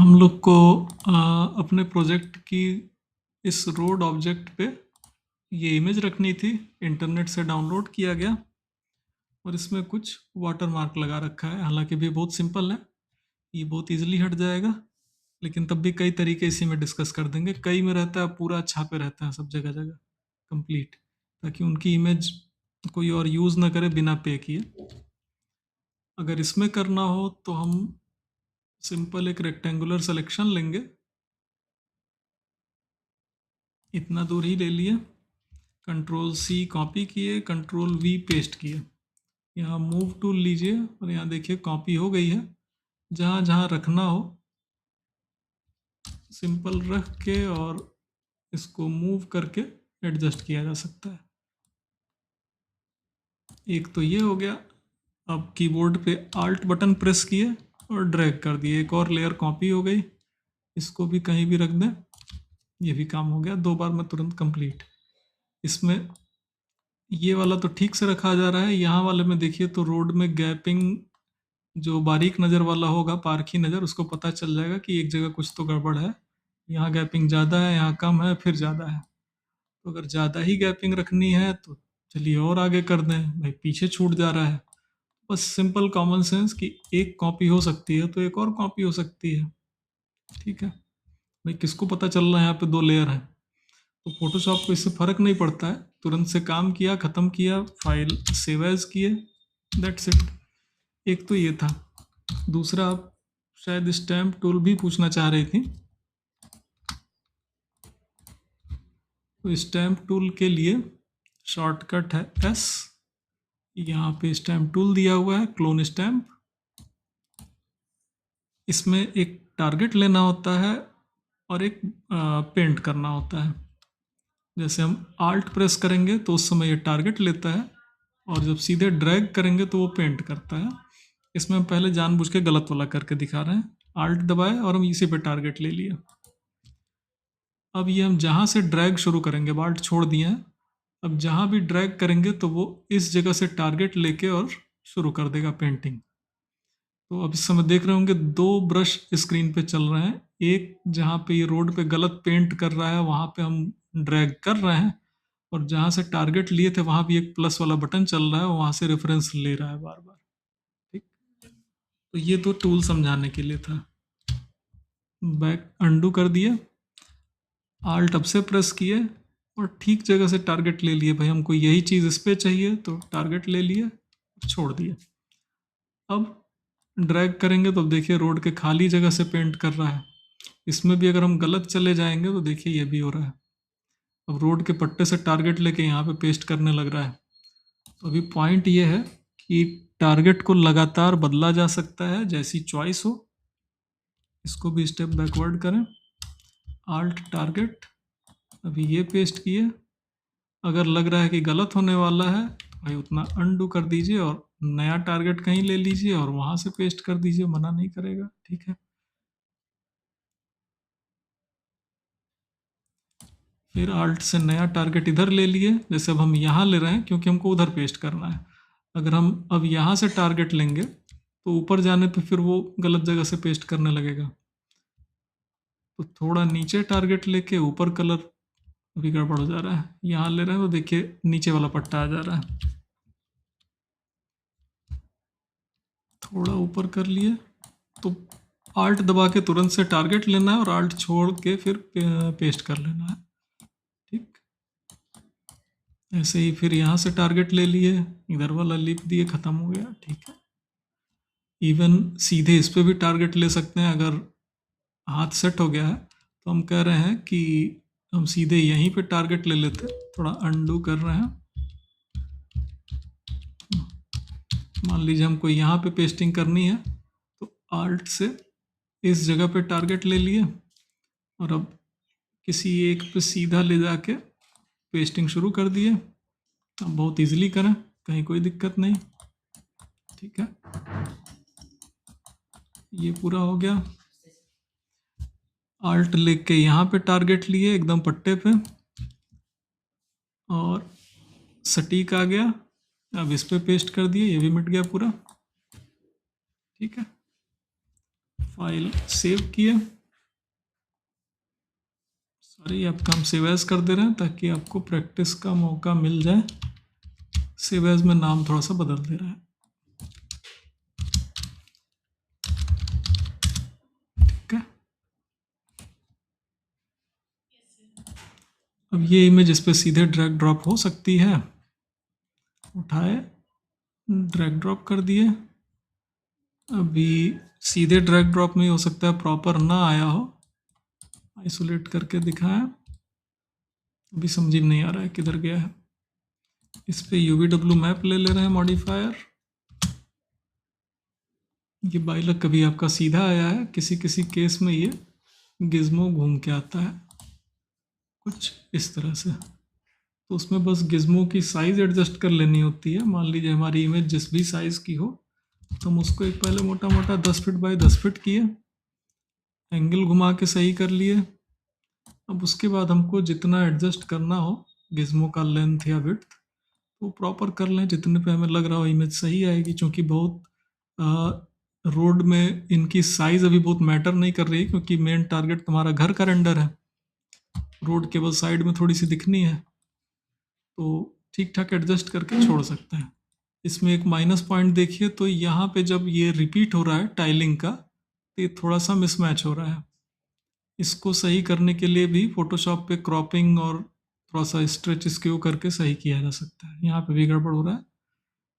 हम लोग को अपने प्रोजेक्ट की इस रोड ऑब्जेक्ट पे ये इमेज रखनी थी। इंटरनेट से डाउनलोड किया गया और इसमें कुछ वाटर मार्क लगा रखा है। हालांकि भी बहुत सिंपल है, ये बहुत इजीली हट जाएगा, लेकिन तब भी कई तरीके इसी में डिस्कस कर देंगे। कई में रहता है पूरा छापे रहता है सब जगह जगह कंप्लीट, ताकि उनकी इमेज कोई और यूज़ ना करे बिना पे किए। अगर इसमें करना हो तो हम सिंपल एक रेक्टेंगुलर सिलेक्शन लेंगे, इतना दूर ही ले लिए। कंट्रोल सी कॉपी किए, कंट्रोल वी पेस्ट किए। यहाँ मूव टूल लीजिए और यहाँ देखिए कॉपी हो गई है। जहाँ जहाँ रखना हो सिंपल रख के और इसको मूव करके एडजस्ट किया जा सकता है। एक तो ये हो गया। अब कीबोर्ड पे आल्ट बटन प्रेस किए और ड्रैग कर दिए, एक और लेयर कॉपी हो गई। इसको भी कहीं भी रख दें, ये भी काम हो गया। 2 बार में तुरंत कंप्लीट। इसमें ये वाला तो ठीक से रखा जा रहा है। यहाँ वाले में देखिए तो रोड में गैपिंग, जो बारीक नज़र वाला होगा, पारखी नज़र, उसको पता चल जाएगा कि एक जगह कुछ तो गड़बड़ है। यहाँ गैपिंग ज़्यादा है, यहाँ कम है, फिर ज़्यादा है। तो अगर ज़्यादा ही गैपिंग रखनी है तो चलिए और आगे कर दें, भाई पीछे छूट जा रहा है। बस सिंपल कॉमन सेंस कि एक कॉपी हो सकती है तो एक और कॉपी हो सकती है। ठीक है भाई, किसको पता चल रहा है यहाँ पे 2 लेयर है। तो फोटोशॉप को इससे फ़र्क नहीं पड़ता है। तुरंत से काम किया, ख़त्म किया, फाइल सेव एज किए, दैट्स इट। एक तो ये था। दूसरा, आप शायद स्टैम्प टूल भी पूछना चाह रही थी। तो स्टैम्प टूल के लिए शॉर्टकट है एस। यहाँ पे स्टैम्प टूल दिया हुआ है, क्लोन स्टैम्प। इसमें एक टारगेट लेना होता है और एक पेंट करना होता है। जैसे हम आल्ट प्रेस करेंगे तो उस समय ये टारगेट लेता है, और जब सीधे ड्रैग करेंगे तो वो पेंट करता है। इसमें हम पहले जानबूझ के गलत वाला करके दिखा रहे हैं। आल्ट दबाए और हम इसी पे टारगेट ले लिए। अब ये हम जहाँ से ड्रैग शुरू करेंगे, आल्ट छोड़ दिए हैं। अब जहाँ भी ड्रैग करेंगे तो वो इस जगह से टारगेट लेके और शुरू कर देगा पेंटिंग। तो अब इस समय देख रहे होंगे 2 ब्रश स्क्रीन पे चल रहे हैं। एक जहाँ पे ये रोड पे गलत पेंट कर रहा है वहाँ पे हम ड्रैग कर रहे हैं, और जहाँ से टारगेट लिए थे वहाँ भी एक प्लस वाला बटन चल रहा है, वहाँ से रेफरेंस ले रहा है बार बार। ठीक, तो ये तो टूल समझाने के लिए था। बैक अंडू कर दिए, आल्ट अब से प्रेस किए और ठीक जगह से टारगेट ले लिए। भाई हमको यही चीज़ इस पे चाहिए तो टारगेट ले लिए, छोड़ दिए। अब ड्रैग करेंगे तो देखिए रोड के खाली जगह से पेंट कर रहा है। इसमें भी अगर हम गलत चले जाएंगे तो देखिए ये भी हो रहा है। अब रोड के पट्टे से टारगेट लेके यहाँ पे पेस्ट करने लग रहा है। तो अभी पॉइंट ये है कि टारगेट को लगातार बदला जा सकता है, जैसी चॉइस हो। इसको भी स्टेप बैकवर्ड करें, आल्ट टारगेट, अभी ये पेस्ट किए। अगर लग रहा है कि गलत होने वाला है तो भाई उतना अनडू कर दीजिए और नया टारगेट कहीं ले लीजिए और वहाँ से पेस्ट कर दीजिए, मना नहीं करेगा। ठीक है, फिर आल्ट से नया टारगेट इधर ले लिए। जैसे अब हम यहाँ ले रहे हैं क्योंकि हमको उधर पेस्ट करना है। अगर हम अब यहाँ से टारगेट लेंगे तो ऊपर जाने पे फिर वो गलत जगह से पेस्ट करने लगेगा। तो थोड़ा नीचे टारगेट लेके ऊपर कलर अभी गड़बड़ हो जा रहा है। यहाँ ले रहे हैं तो देखिए नीचे वाला पट्टा आ जा रहा है। थोड़ा ऊपर कर लिए तो आल्ट दबा के तुरंत से टारगेट लेना है और आल्ट छोड़ के फिर पेस्ट कर लेना है। ठीक, ऐसे ही फिर यहाँ से टारगेट ले लिए, इधर वाला लिप दिए, ख़त्म हो गया। ठीक है, इवन सीधे इस पे भी टारगेट ले सकते हैं। अगर हाथ सेट हो गया है तो हम कह रहे हैं कि हम सीधे यहीं पे टारगेट ले लेते। थोड़ा अंडू कर रहे हैं। मान लीजिए हमको यहाँ पे पेस्टिंग करनी है तो आल्ट से इस जगह पे टारगेट ले लिए और अब किसी एक पे सीधा ले जाके पेस्टिंग शुरू कर दिए। अब बहुत इजीली करें, कहीं कोई दिक्कत नहीं। ठीक है, ये पूरा हो गया। आल्ट लेके यहाँ पे टारगेट लिए एकदम पट्टे पे और सटीक आ गया। अब इस पे पेस्ट कर दिए, ये भी मिट गया पूरा। ठीक है, फाइल सेव किए। सॉरी, आपका हम सेव एज कर दे रहे हैं ताकि आपको प्रैक्टिस का मौका मिल जाए। सेव एज में नाम थोड़ा सा बदल दे रहा है, ठीक है। अब ये इमेज इस पर सीधे ड्रैग ड्रॉप हो सकती है। उठाए, ड्रैग ड्रॉप कर दिए। अभी सीधे ड्रैग ड्रॉप में हो सकता है प्रॉपर ना आया हो, आइसोलेट करके दिखाएं। अभी समझ में नहीं आ रहा है किधर गया है। इस पे UVW मैप ले रहे हैं मॉडिफायर। ये बाइलक कभी आपका सीधा आया है, किसी किसी केस में ये गिज्मो घूम के आता है कुछ इस तरह से। तो उसमें बस गिज्मो की साइज़ एडजस्ट कर लेनी होती है। मान लीजिए हमारी इमेज जिस भी साइज़ की हो, तो हम उसको एक पहले मोटा मोटा 10 फीट बाय 10 फीट किए, एंगल घुमा के सही कर लिए। अब उसके बाद हमको जितना एडजस्ट करना हो गिज्मो का लेंथ या विड्थ, तो प्रॉपर कर लें जितने पे हमें लग रहा हो इमेज सही आएगी। क्योंकि बहुत रोड में इनकी साइज़ अभी बहुत मैटर नहीं कर रही, क्योंकि मेन टारगेट तुम्हारा घर का रेंडर है, रोड केवल साइड में थोड़ी सी दिखनी है। तो ठीक ठाक एडजस्ट करके छोड़ सकते हैं। इसमें एक माइनस पॉइंट देखिए, तो यहाँ पे जब ये रिपीट हो रहा है टाइलिंग का, तो ये थोड़ा सा मिसमैच हो रहा है। इसको सही करने के लिए भी फोटोशॉप पे क्रॉपिंग और थोड़ा सा स्ट्रेच स्क्यू करके सही किया जा सकता है। यहाँ पे भी गड़बड़ हो रहा है,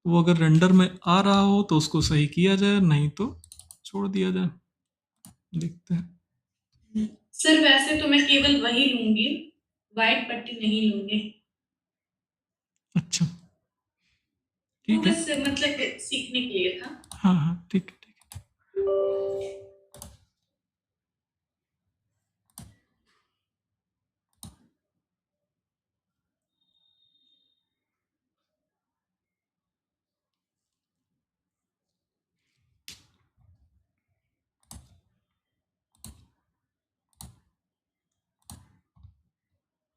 वो अगर रेंडर में आ रहा हो तो उसको सही किया जाए, नहीं तो छोड़ दिया जाए। देखते हैं। सर वैसे तो मैं केवल वही लूंगी, वाइट पट्टी नहीं लूंगी। अच्छा, वो ठीक है। बस मतलब सीखने के लिए था। हाँ हाँ, ठीक है ठीक है।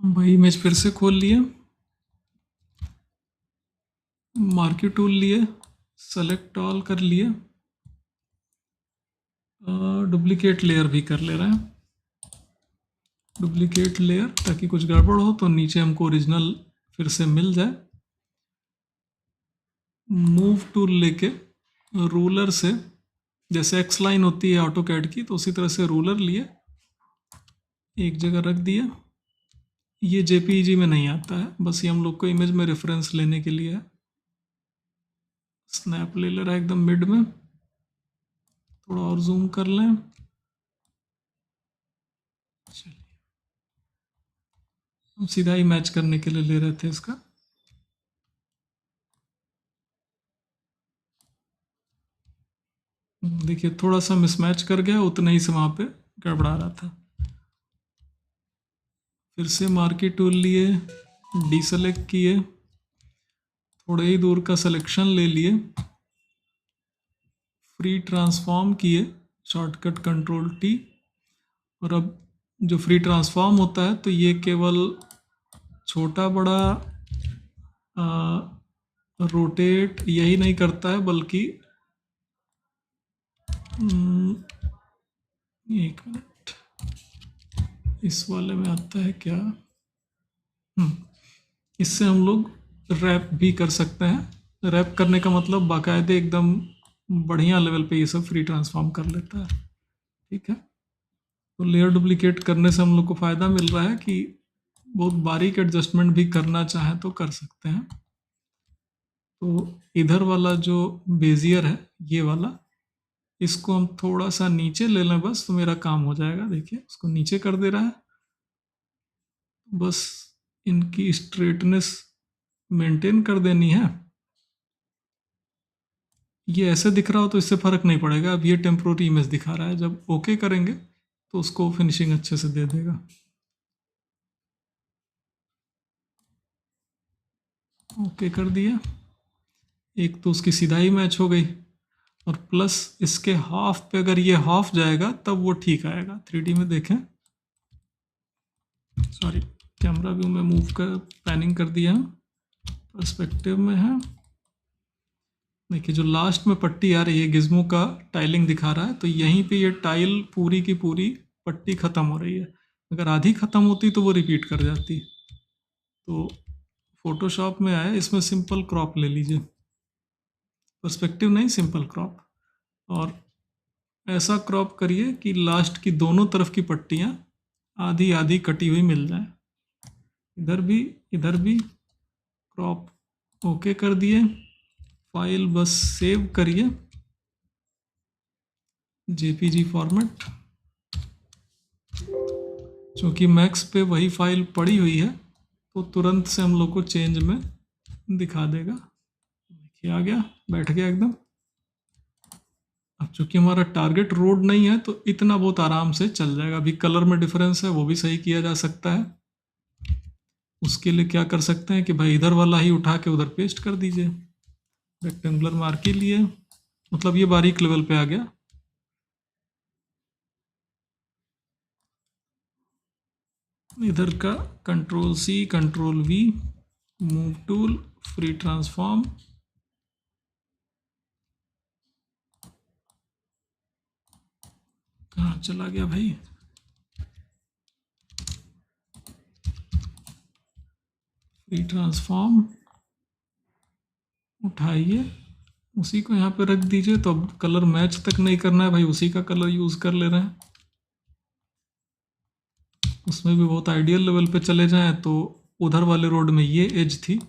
वही इमेज फिर से खोल लिए, मार्क्यू टूल लिए, सेलेक्ट ऑल कर लिए, डुप्लीकेट लेयर भी कर ले रहे हैं। डुप्लीकेट लेयर, ताकि कुछ गड़बड़ हो तो नीचे हमको ओरिजिनल फिर से मिल जाए। मूव टूल लेके रूलर से, जैसे एक्स लाइन होती है ऑटो कैड की, तो उसी तरह से रूलर लिए, एक जगह रख दिया। ये JPEG में नहीं आता है, बस ये हम लोग को इमेज में रेफरेंस लेने के लिए है। स्नैप ले ले रहा है एकदम मिड में, थोड़ा और जूम कर लें। चलिए, हम सीधा ही मैच करने के लिए ले रहे थे इसका। देखिए थोड़ा सा मिसमैच कर गया, उतना ही से वहाँ पे गड़बड़ा रहा था। फिर से मार्की टूल लिए, डीसेलेक्ट किए, थोड़े ही दूर का सिलेक्शन ले लिए, फ्री ट्रांसफॉर्म किए, शॉर्टकट कंट्रोल T। और अब जो फ्री ट्रांसफॉर्म होता है, तो ये केवल छोटा बड़ा रोटेट यही नहीं करता है, बल्कि एक मिनट, इस वाले में आता है क्या, इससे हम लोग रैप भी कर सकते हैं। रैप करने का मतलब बाकायदे एकदम बढ़िया लेवल पे ये सब फ्री ट्रांसफॉर्म कर लेता है, ठीक है। तो लेयर डुप्लीकेट करने से हम लोग को फ़ायदा मिल रहा है कि बहुत बारीक एडजस्टमेंट भी करना चाहें तो कर सकते हैं। तो इधर वाला जो बेजियर है, ये वाला, इसको हम थोड़ा सा नीचे ले लें बस, तो मेरा काम हो जाएगा। देखिए उसको नीचे कर दे रहा है, बस इनकी स्ट्रेटनेस मेंटेन कर देनी है। ये ऐसे दिख रहा हो तो इससे फ़र्क नहीं पड़ेगा। अब ये टेम्प्रोरी इमेज दिखा रहा है, जब ओके करेंगे तो उसको फिनिशिंग अच्छे से दे देगा। ओके कर दिया, एक तो उसकी सिधाई मैच हो गई, और प्लस इसके हाफ पे अगर ये हाफ जाएगा तब वो ठीक आएगा। 3D में देखें, सॉरी, कैमरा व्यू में मूव कर पैनिंग कर दिया, पर्सपेक्टिव में है, देखिए जो लास्ट में पट्टी आ रही है गिज्मो का टाइलिंग दिखा रहा है, तो यहीं पे ये टाइल पूरी की पूरी पट्टी ख़त्म हो रही है। अगर आधी ख़त्म होती तो वो रिपीट कर जाती। तो फोटोशॉप में आया, इसमें सिंपल क्रॉप ले लीजिए, पर्सपेक्टिव नहीं, सिंपल क्रॉप। और ऐसा क्रॉप करिए कि लास्ट की दोनों तरफ की पट्टियाँ आधी आधी कटी हुई मिल जाए। इधर भी क्रॉप ओके कर दिए। फाइल बस सेव करिए जेपीजी फॉर्मेट। चूँकि मैक्स पे वही फाइल पड़ी हुई है तो तुरंत से हम लोग को चेंज में दिखा देगा। देखिए आ गया, बैठ गया एकदम। अब चूँकि हमारा टारगेट रोड नहीं है तो इतना बहुत आराम से चल जाएगा। अभी कलर में डिफरेंस है, वो भी सही किया जा सकता है। उसके लिए क्या कर सकते हैं कि भाई इधर वाला ही उठा के उधर पेस्ट कर दीजिए। रेक्टेंगुलर मार्क के लिए, मतलब ये बारीक लेवल पे आ गया। इधर का control C control V, move tool, free transform. कहाँ चला गया भाई? फ्री ट्रांसफॉर्म उठाइए, उसी को यहाँ पे रख दीजिए। तो अब कलर मैच तक नहीं करना है भाई, उसी का कलर यूज़ कर ले रहे हैं। उसमें भी बहुत आइडियल लेवल पे चले जाएं तो उधर वाले रोड में ये एज थी,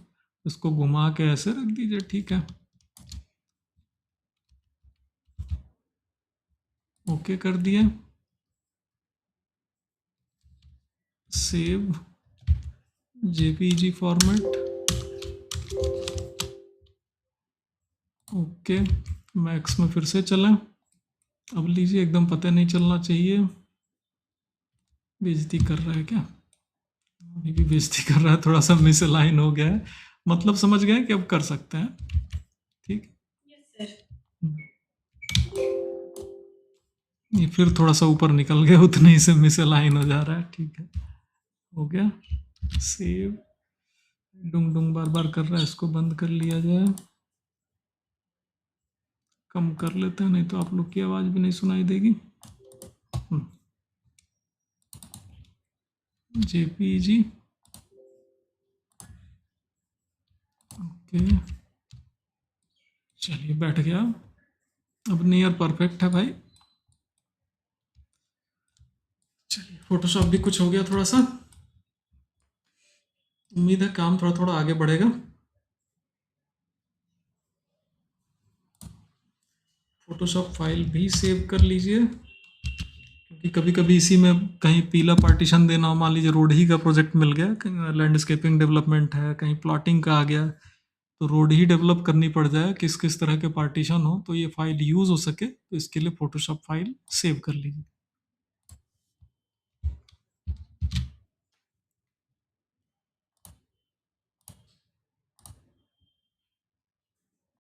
इसको घुमा के ऐसे रख दीजिए, ठीक है। ओके कर दिए, save JPG format, okay. Max में फिर से चलें। अब लीजिए, एकदम पता नहीं चलना चाहिए। बेइज्जती कर रहा है क्या? अभी भी बेइज्जती कर रहा है, थोड़ा सा मिस अलाइन हो गया है। मतलब समझ गए कि अब कर सकते हैं, ठीक। Yes sir. ये फिर थोड़ा सा ऊपर निकल गया, उतने ही से मिस अलाइन हो जा रहा है, ठीक है। हो गया, सेव। डुंग डुंग बार बार कर रहा है, इसको बंद कर लिया जाए। कम कर लेते हैं, नहीं तो आप लोग की आवाज़ भी नहीं सुनाई देगी। जेपीजी, ओके, चलिए बैठ गया। अब नियर परफेक्ट है भाई। चलिए, फोटोशॉप भी कुछ हो गया थोड़ा सा। उम्मीद है काम थोड़ा थोड़ा आगे बढ़ेगा। फोटोशॉप फाइल भी सेव कर लीजिए, क्योंकि कभी कभी इसी में कहीं पीला पार्टीशन देना हो। मान लीजिए रोड ही का प्रोजेक्ट मिल गया, लैंडस्केपिंग डेवलपमेंट है, कहीं प्लॉटिंग का आ गया, तो रोड ही डेवलप करनी पड़ जाए, किस किस तरह के पार्टीशन हो, तो ये फाइल यूज़ हो सके, तो इसके लिए फोटोशॉप फाइल सेव कर लीजिए।